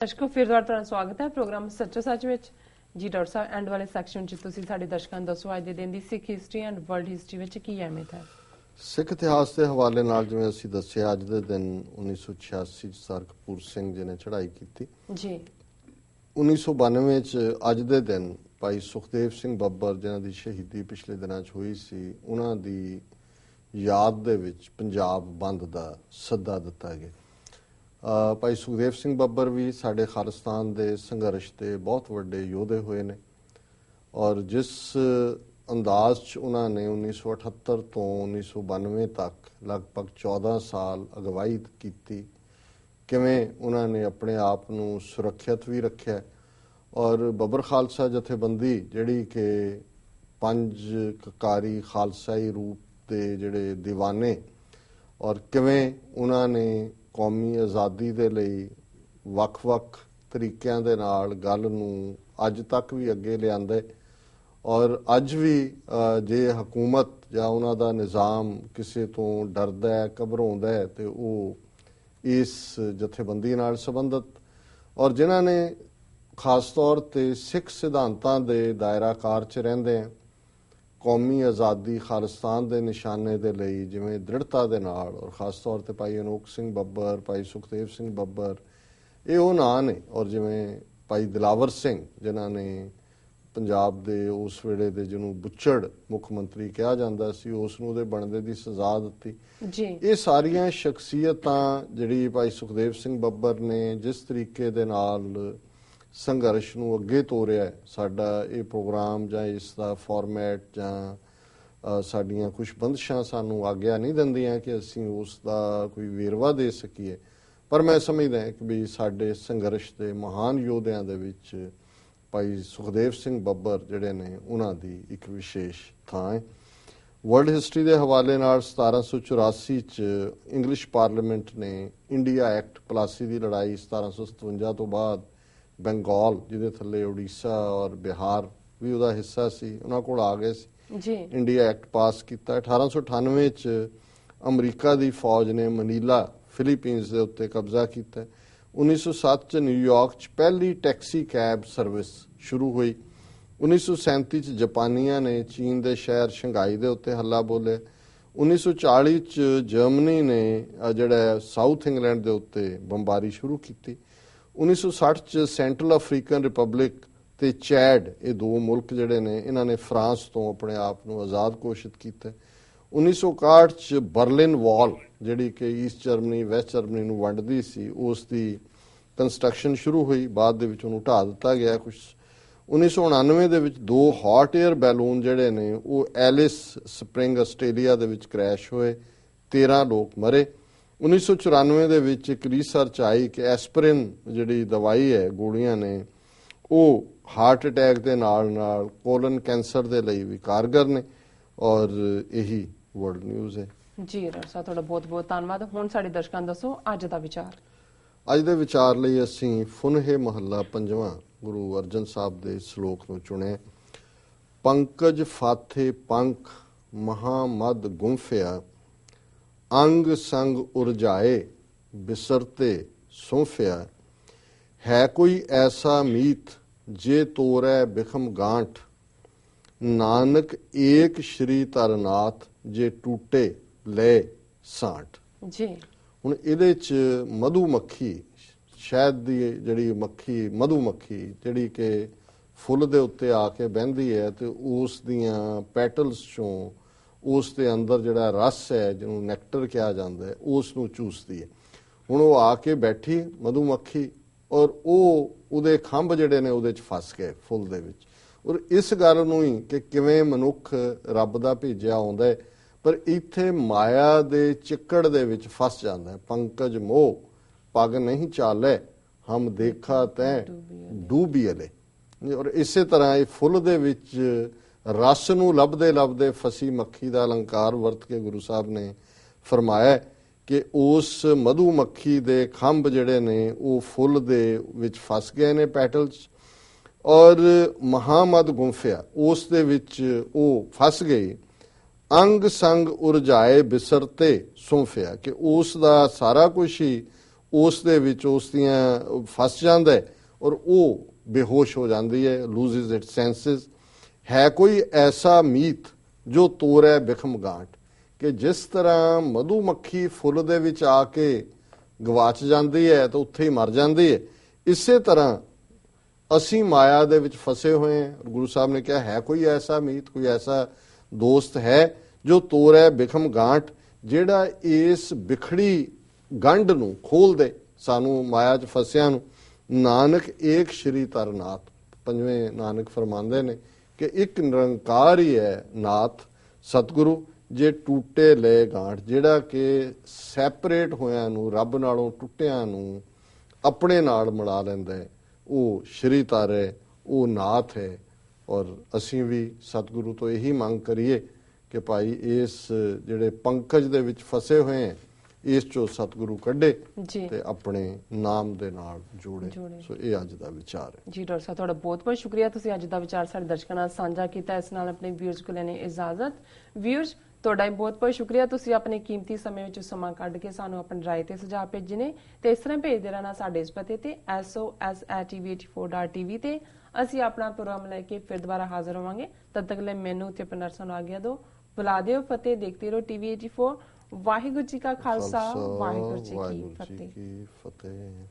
ਦਰਸ਼ਕੋ ਫਿਰ ਤੁਹਾਡਾ ਸਵਾਗਤ ਹੈ ਪ੍ਰੋਗਰਾਮ ਸੱਚੋ ਸੱਚ ਵਿੱਚ ਜੀ ਡਾਕਟਰ ਸਾਹਿਬ ਐਂਡ ਵਾਲੇ ਸੈਕਸ਼ਨ 'ਚ ਤੁਸੀਂ ਸਾਡੇ ਦਰਸ਼ਕਾਂ ਨੂੰ ਦੱਸੋ ਅੱਜ ਦੇ ਦਿਨ ਦੀ ਸਿੱਖ ਹਿਸਟਰੀ ਐਂਡ ਵਰਲਡ ਹਿਸਟਰੀ ਵਿੱਚ ਕੀ ਅਹਿਮੀਅਤ ਹੈ। ਸਿੱਖ ਇਤਿਹਾਸ ਦੇ ਹਵਾਲੇ ਨਾਲ ਜਿਵੇਂ ਅਸੀਂ ਦੱਸਿਆ ਅੱਜ ਦੇ ਦਿਨ 1986 ਚ ਸਰ ਕਪੂਰ ਸਿੰਘ ਜੀ ਨੇ ਚੜ੍ਹਾਈ ਕੀਤੀ ਜੀ। 1992 ਚ ਅੱਜ ਦੇ ਦਿਨ ਭਾਈ ਸੁਖਦੇਵ ਸਿੰਘ ਬੱਬਰ ਜਿਨ੍ਹਾਂ ਦੀ ਸ਼ਹੀਦੀ ਪਿਛਲੇ ਦਿਨਾਂ ਚ ਹੋਈ ਸੀ ਉਹਨਾਂ ਦੀ ਯਾਦ ਦੇ ਵਿੱਚ ਪੰਜਾਬ ਬੰਦ ਦਾ ਸੱਦਾ ਦਿੱਤਾ ਗਿਆ। ਭਾਈ ਸੁਖਦੇਵ ਸਿੰਘ ਬੱਬਰ ਵੀ ਸਾਡੇ ਖਾਲਿਸਤਾਨ ਦੇ ਸੰਘਰਸ਼ ਦੇ ਬਹੁਤ ਵੱਡੇ ਯੋਧੇ ਹੋਏ ਨੇ ਔਰ ਜਿਸ ਅੰਦਾਜ਼ 'ਚ ਉਹਨਾਂ ਨੇ 1978 ਤੋਂ 1992 ਤੱਕ ਲਗਭਗ 14 ਸਾਲ ਅਗਵਾਈ ਕੀਤੀ, ਕਿਵੇਂ ਉਹਨਾਂ ਨੇ ਆਪਣੇ ਆਪ ਨੂੰ ਸੁਰੱਖਿਅਤ ਵੀ ਰੱਖਿਆ ਔਰ ਬੱਬਰ ਖਾਲਸਾ ਜਥੇਬੰਦੀ ਜਿਹੜੀ ਕਿ 5 ਕਕਾਰੀ ਖਾਲਸਾਈ ਰੂਪ ਦੇ ਜਿਹੜੇ ਦੀਵਾਨੇ ਔਰ ਕਿਵੇਂ ਉਹਨਾਂ ਨੇ ਕੌਮੀ ਆਜ਼ਾਦੀ ਦੇ ਲਈ ਵੱਖ-ਵੱਖ ਤਰੀਕਿਆਂ ਦੇ ਨਾਲ ਗੱਲ ਨੂੰ ਅੱਜ ਤੱਕ ਵੀ ਅੱਗੇ ਲਿਆਂਦੇ ਔਰ ਅੱਜ ਵੀ ਜੇ ਹਕੂਮਤ ਜਾਂ ਉਹਨਾਂ ਦਾ ਨਿਜ਼ਾਮ ਕਿਸੇ ਤੋਂ ਡਰਦਾ ਹੈ ਘਬਰਾਉਂਦਾ ਹੈ ਤੇ ਉਹ ਇਸ ਜਥੇਬੰਦੀ ਨਾਲ ਸੰਬੰਧਿਤ ਔਰ ਜਿਨ੍ਹਾਂ ਨੇ ਖਾਸ ਤੌਰ ਤੇ ਸਿੱਖ ਸਿਧਾਂਤਾਂ ਦੇ ਦਾਇਰਾਕਾਰ 'ਚ ਰਹਿੰਦੇ ਆ ਕੌਮੀ ਆਜ਼ਾਦੀ ਖਾਲਿਸਤਾਨ ਦੇ ਨਿਸ਼ਾਨੇ ਦੇ ਲਈ ਜਿਵੇਂ ਦ੍ਰਿੜਤਾ ਦੇ ਨਾਲ ਔਰ ਖਾਸ ਤੌਰ ਤੇ ਭਾਈ ਅਨੋਖ ਸਿੰਘ ਬੱਬਰ ਭਾਈ ਸੁਖਦੇਵ ਸਿੰਘ ਬੱਬਰ ਇਹ ਉਹ ਨਾਂ ਨੇ ਔਰ ਜਿਵੇਂ ਭਾਈ ਦਿਲਾਵਰ ਸਿੰਘ ਜਿਨ੍ਹਾਂ ਨੇ ਪੰਜਾਬ ਦੇ ਉਸ ਵੇਲੇ ਦੇ ਜਿਹਨੂੰ ਬੁੱਚੜ ਮੁੱਖ ਮੰਤਰੀ ਕਿਹਾ ਜਾਂਦਾ ਸੀ ਉਸ ਨੂੰ ਉਹਦੇ ਬਣਦੇ ਦੀ ਸਜ਼ਾ ਦਿੱਤੀ ਜੀ। ਇਹ ਸਾਰੀਆਂ ਸ਼ਖਸੀਅਤਾਂ ਜਿਹੜੀ ਭਾਈ ਸੁਖਦੇਵ ਸਿੰਘ ਬੱਬਰ ਨੇ ਜਿਸ ਤਰੀਕੇ ਦੇ ਨਾਲ ਸੰਘਰਸ਼ ਨੂੰ ਅੱਗੇ ਤੋਰਿਆ ਸਾਡਾ ਇਹ ਪ੍ਰੋਗਰਾਮ ਜਾਂ ਇਸ ਦਾ ਫਾਰਮੈਟ ਜਾਂ ਸਾਡੀਆਂ ਕੁਝ ਬੰਦਸ਼ਾਂ ਸਾਨੂੰ ਆਗਿਆ ਨਹੀਂ ਦਿੰਦੀਆਂ ਕਿ ਅਸੀਂ ਉਸ ਦਾ ਕੋਈ ਵੇਰਵਾ ਦੇ ਸਕੀਏ, ਪਰ ਮੈਂ ਸਮਝਦਾ ਕਿ ਵੀ ਸਾਡੇ ਸੰਘਰਸ਼ ਦੇ ਮਹਾਨ ਯੋਧਿਆਂ ਦੇ ਵਿੱਚ ਭਾਈ ਸੁਖਦੇਵ ਸਿੰਘ ਬੱਬਰ ਜਿਹੜੇ ਨੇ ਉਹਨਾਂ ਦੀ ਇੱਕ ਵਿਸ਼ੇਸ਼ ਥਾਂ ਹੈ। ਵਰਲਡ ਹਿਸਟਰੀ ਦੇ ਹਵਾਲੇ ਨਾਲ 1784 ਚ ਇੰਗਲਿਸ਼ ਪਾਰਲੀਮੈਂਟ ਨੇ ਇੰਡੀਆ ਐਕਟ ਪਲਾਸੀ ਦੀ ਲੜਾਈ 1757 ਤੋਂ ਬਾਅਦ ਬੰਗਾਲ ਜਿਹਦੇ ਥੱਲੇ ਉੜੀਸਾ ਔਰ ਬਿਹਾਰ ਵੀ ਉਹਦਾ ਹਿੱਸਾ ਸੀ ਉਹਨਾਂ ਕੋਲ ਆ ਗਏ ਸੀ ਜੀ। ਇੰਡੀਆ ਐਕਟ ਪਾਸ ਕੀਤਾ। 1898 ਚ ਅਮਰੀਕਾ ਦੀ ਫੌਜ ਨੇ ਮਨੀਲਾ ਫਿਲੀਪੀਨਸ ਦੇ ਉੱਤੇ ਕਬਜ਼ਾ ਕੀਤਾ। 1907 ਚ ਨਿਊਯਾਰਕ ਚ ਪਹਿਲੀ ਟੈਕਸੀ ਕੈਬ ਸਰਵਿਸ ਸ਼ੁਰੂ ਹੋਈ। 1937 ਚ ਜਾਪਾਨੀਆਂ ਨੇ ਚੀਨ ਦੇ ਸ਼ਹਿਰ ਸ਼ੰਘਾਈ ਦੇ ਉੱਤੇ ਹੱਲਾ ਬੋਲੇ। 1940 ਚ ਜਰਮਨੀ ਨੇ ਜਿਹੜਾ ਸਾਊਥ ਇੰਗਲੈਂਡ ਦੇ ਉੱਤੇ ਬੰਬਾਰੀ ਸ਼ੁਰੂ ਕੀਤੀ। 1960 ਚ ਸੈਂਟਰਲ ਅਫਰੀਕਨ ਰਿਪਬਲਿਕ ਤੇ ਚੈਡ ਇਹ ਦੋ ਮੁਲਕ ਜਿਹੜੇ ਨੇ ਇਹਨਾਂ ਨੇ ਫਰਾਂਸ ਤੋਂ ਆਪਣੇ ਆਪ ਨੂੰ ਆਜ਼ਾਦ ਘੋਸ਼ਿਤ ਕੀਤਾ। 1961 ਚ ਬਰਲਿਨ ਵਾਲ ਜਿਹੜੀ ਕਿ ਈਸਟ ਜਰਮਨੀ ਵੈਸਟ ਜਰਮਨੀ ਨੂੰ ਵੰਡਦੀ ਸੀ ਉਸ ਦੀ ਕੰਸਟਰਕਸ਼ਨ ਸ਼ੁਰੂ ਹੋਈ, ਬਾਅਦ ਦੇ ਵਿੱਚ ਉਹਨੂੰ ਢਾਹ ਦਿੱਤਾ ਗਿਆ ਕੁਝ। 1999 ਦੇ ਵਿੱਚ 2 ਹੌਟ 에ਅਰ ਬੈਲੂਨ ਜਿਹੜੇ ਨੇ ਉਹ ਐਲਿਸ ਸਪ੍ਰਿੰਗ ਆਸਟ੍ਰੇਲੀਆ ਦੇ ਵਿੱਚ ਕ੍ਰੈਸ਼ ਹੋਏ, 13 ਲੋਕ ਮਰੇ। 1994 ਦੇ ਵਿੱਚ ਇੱਕ ਰਿਸਰਚ ਆਈ ਕਿ ਐਸਪਰਿਨ ਜਿਹੜੀ ਦਵਾਈ ਹੈ ਗੋਲੀਆਂ ਨੇ ਉਹ ਹਾਰਟ ਅਟੈਕ ਦੇ ਨਾਲ ਨਾਲ ਕੋਲਨ ਕੈਂਸਰ ਦੇ ਲਈ ਵੀ ਕਾਰਗਰ ਨੇ ਔਰ ਇਹੀ ਵਰਲਡ ਨਿਊਜ਼ ਹੈ ਜੀ। ਡਾਕਟਰ ਸਾਹਿਬ ਤੁਹਾਡਾ ਬਹੁਤ ਬਹੁਤ ਧੰਨਵਾਦ। ਹੁਣ ਸਾਡੇ ਦਰਸ਼ਕਾਂ ਨੂੰ ਦੱਸੋ ਅੱਜ ਦਾ ਵਿਚਾਰ। ਅੱਜ ਦੇ ਵਿਚਾਰ ਲਈ ਅਸੀਂ ਫੁਨਹੇ ਮਹੱਲਾ 5ਵਾਂ ਗੁਰੂ ਅਰਜਨ ਸਾਹਿਬ ਦੇ ਸ਼ਲੋਕ ਨੂੰ ਚੁਣਿਆ। ਪੰਕਜ ਫਾਥੇ ਪੰਖ ਮਹਾਮਦ ਗੁੰਫਿਆ ਅੰਗ ਸੰਗ ਉਰਜਾਏ ਬਿਸਰਤੇ ਸੌਂਫਿਆ ਹੈ ਕੋਈ ਐਸਾ ਮੀਤ ਜੇ ਤੋਰੈ ਬਿਖਮ ਗਾਂਠ ਨਾਨਕ ਏਕ ਸ਼੍ਰੀ ਤਰਨਾਥ ਜੇ ਟੂਟੇ ਲੈ ਸਾਂਠ ਜੀ। ਹੁਣ ਇਹਦੇ ਚ ਮਧੂ ਮੱਖੀ ਸ਼ਹਿਦ ਦੀ ਜਿਹੜੀ ਮੱਖੀ ਮਧੂ ਮੱਖੀ ਜਿਹੜੀ ਕਿ ਫੁੱਲ ਦੇ ਉੱਤੇ ਆ ਕੇ ਬਹਿੰਦੀ ਹੈ ਤੇ ਉਸ ਦੀਆਂ ਪੈਟਲਸ ਚੋਂ ਉਸ ਦੇ ਅੰਦਰ ਜਿਹੜਾ ਰਸ ਹੈ ਜਿਹਨੂੰ ਨੈਕਟਰ ਕਿਹਾ ਜਾਂਦਾ ਹੈ ਉਸ ਨੂੰ ਚੂਸਦੀ ਹੈ। ਹੁਣ ਉਹ ਆ ਕੇ ਬੈਠੀ ਮਧੂ ਮੱਖੀ ਔਰ ਉਹਦੇ ਖੰਭ ਜਿਹੜੇ ਨੇ ਉਹਦੇ ਚ ਫਸ ਗਏ ਫੁੱਲ ਦੇ ਵਿੱਚ। ਔਰ ਇਸ ਗੱਲ ਨੂੰ ਹੀ ਕਿ ਕਿਵੇਂ ਮਨੁੱਖ ਰੱਬ ਦਾ ਭੇਜਿਆ ਆਉਂਦਾ ਹੈ ਪਰ ਇੱਥੇ ਮਾਇਆ ਦੇ ਚਿੱਕੜ ਦੇ ਵਿੱਚ ਫਸ ਜਾਂਦਾ ਹੈ। ਪੰਕਜ ਮੋਹ ਪਗ ਨਹੀਂ ਚਾਲੇ ਹਮ ਦੇਖਾ ਤੈਂ ਡੂਬੀਅਲੇ। ਔਰ ਇਸੇ ਤਰ੍ਹਾਂ ਇਹ ਫੁੱਲ ਦੇ ਵਿੱਚ ਰਸ ਨੂੰ ਲੱਭਦੇ ਲੱਭਦੇ ਫਸੀ ਮੱਖੀ ਦਾ ਅਲੰਕਾਰ ਵਰਤ ਕੇ ਗੁਰੂ ਸਾਹਿਬ ਨੇ ਫਰਮਾਇਆ ਕਿ ਉਸ ਮਧੂ ਮੱਖੀ ਦੇ ਖੰਭ ਜਿਹੜੇ ਨੇ ਉਹ ਫੁੱਲ ਦੇ ਵਿੱਚ ਫਸ ਗਏ ਨੇ ਪੈਟਲਸ ਔਰ ਮਹਾਮਦ ਗੁੰਫਿਆ ਉਸ ਦੇ ਵਿੱਚ ਉਹ ਫਸ ਗਈ। ਅੰਗ ਸੰਗ ਉਰਜਾਏ ਬਿਸਰਤੇ ਸੌਂਫਿਆ ਕਿ ਉਸ ਦਾ ਸਾਰਾ ਕੁਝ ਹੀ ਉਸ ਦੇ ਵਿੱਚ ਉਸ ਦੀਆਂ ਫਸ ਜਾਂਦਾ ਹੈ ਔਰ ਉਹ ਬੇਹੋਸ਼ ਹੋ ਜਾਂਦੀ ਹੈ, ਲੂਜ਼ਸ ਇਟ ਸੈਂਸਸ। ਹੈ ਕੋਈ ਐਸਾ ਮੀਤ ਜੋ ਤੋੜੈ ਬਿਖਮ ਗਾਂਠ, ਕਿ ਜਿਸ ਤਰ੍ਹਾਂ ਮਧੂ ਮੱਖੀ ਫੁੱਲ ਦੇ ਵਿੱਚ ਆ ਕੇ ਗਵਾਚ ਜਾਂਦੀ ਹੈ ਤਾਂ ਉੱਥੇ ਹੀ ਮਰ ਜਾਂਦੀ ਹੈ, ਇਸੇ ਤਰ੍ਹਾਂ ਅਸੀਂ ਮਾਇਆ ਦੇ ਵਿੱਚ ਫਸੇ ਹੋਏ ਹਾਂ। ਗੁਰੂ ਸਾਹਿਬ ਨੇ ਕਿਹਾ ਹੈ ਕੋਈ ਐਸਾ ਮੀਤ, ਕੋਈ ਐਸਾ ਦੋਸਤ ਹੈ ਜੋ ਤੋੜੈ ਬਿਖਮ ਗਾਂਠ, ਜਿਹੜਾ ਇਸ ਬਿਖੜੀ ਗੰਢ ਨੂੰ ਖੋਲ ਦੇ, ਸਾਨੂੰ ਮਾਇਆ 'ਚ ਫਸਿਆਂ ਨੂੰ। ਨਾਨਕ ਏਕ ਸ਼੍ਰੀ ਤਰਨਾਥ, ਪੰਜਵੇਂ ਨਾਨਕ ਫਰਮਾਉਂਦੇ ਨੇ ਕਿ ਇੱਕ ਨਿਰੰਕਾਰ ਹੀ ਹੈ ਨਾਥ ਸਤਿਗੁਰੂ, ਜੇ ਟੂਟੇ ਲੈ ਗਾਂਠ, ਜਿਹੜਾ ਕਿ ਸੈਪਰੇਟ ਹੋਇਆਂ ਨੂੰ, ਰੱਬ ਨਾਲੋਂ ਟੁੱਟਿਆਂ ਨੂੰ ਆਪਣੇ ਨਾਲ ਮਿਲਾ ਲੈਂਦਾ ਹੈ, ਉਹ ਸ਼੍ਰੀ ਤਰ ਹੈ, ਉਹ ਨਾਥ ਹੈ। ਔਰ ਅਸੀਂ ਵੀ ਸਤਿਗੁਰੂ ਤੋਂ ਇਹੀ ਮੰਗ ਕਰੀਏ ਕਿ ਭਾਈ ਇਸ ਜਿਹੜੇ ਪੰਕਜ ਦੇ ਵਿੱਚ ਫਸੇ ਹੋਏ ਹੈ, ਇਸ ਚੋਂ ਸਤਿਗੁਰੂ ਕੱਢੇ ਤੇ ਆਪਣੇ ਨਾਮ ਦੇ ਨਾਲ ਜੋੜੇ। ਸੋ ਇਹ ਅੱਜ ਦਾ ਵਿਚਾਰ ਹੈ ਜੀ। ਡਾਕਟਰ ਸਾਹਿਬ ਤੁਹਾਡਾ ਬਹੁਤ ਬਹੁਤ ਸ਼ੁਕਰੀਆ, ਤੁਸੀਂ ਅੱਜ ਦਾ ਵਿਚਾਰ ਸਾਡੇ ਦਰਸ਼ਕਾਂ ਨਾਲ ਸਾਂਝਾ ਕੀਤਾ। ਇਸ ਨਾਲ ਆਪਣੇ ਵਿਊਅਰਸ ਕੋਲ ਲੈਣੇ ਇਜਾਜ਼ਤ। ਵਿਊਅਰਸ ਤੁਹਾਡਾ ਬਹੁਤ ਬਹੁਤ ਸ਼ੁਕਰੀਆ, ਤੁਸੀਂ ਆਪਣੇ ਕੀਮਤੀ ਸਮੇਂ ਵਿੱਚ ਸਮਾਂ ਕੱਢ ਕੇ ਸਾਨੂੰ ਆਪਣੀ ਰਾਏ ਤੇ ਸੁਝਾਅ ਭੇਜੇ ਨੇ, ਤੇ ਇਸ ਤਰ੍ਹਾਂ ਭੇਜਦੇ ਰਹਿਣਾ ਸਾਡੇ ਇਸ ਪਤੇ ਤੇ sos@tv84.tv ਤੇ। ਅਸੀਂ ਆਪਣਾ ਪ੍ਰੋਗਰਾਮ ਲੈ ਕੇ ਫਿਰ ਦੁਬਾਰਾ ਹਾਜ਼ਰ ਹੋਵਾਂਗੇ। ਤਦ ਤੱਕ ਲਈ ਮੈਨੂੰ ਤੇ ਆਪਣੇ ਨਰਸਾਂ ਨੂੰ ਆਗਿਆ ਦਿਓ। ਬੁਲਾ ਦਿਓ ਫਤਿਹ, ਦੇਖਦੇ ਰਹੋ TV 84। ਵਾਹਿਗੁਰੂ ਜੀ ਕਾ ਖਾਲਸਾ, ਵਾਹਿਗੁਰੂ ਜੀ ਕੀ ਫਤਿਹ।